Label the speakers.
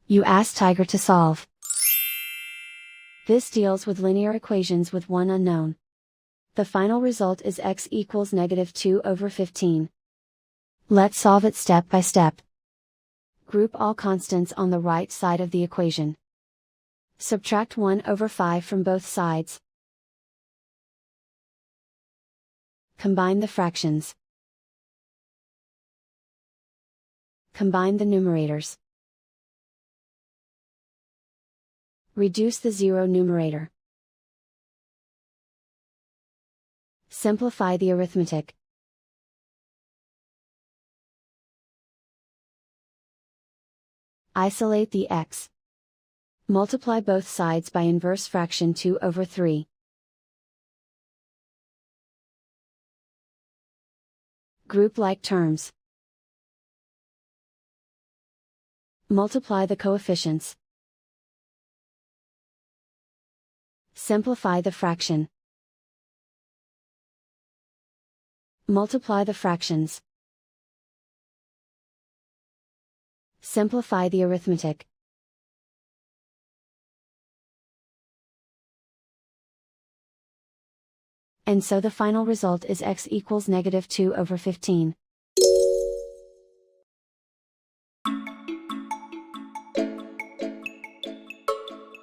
Speaker 1: You ask Tiger to solve. This deals with linear equations with one unknown. The final result is x equals -2/15. Let's solve it step by step. Group all constants on the right side of the equation. Subtract 1/5 from both sides. Combine the fractions. Combine the numerators. Reduce the zero numerator. Simplify the arithmetic. Isolate the x. Multiply both sides by inverse fraction 2/3. Group like terms. Multiply the coefficients. Simplify the fraction. Multiply the fractions. Simplify the arithmetic. And so the final result is x equals -2/15.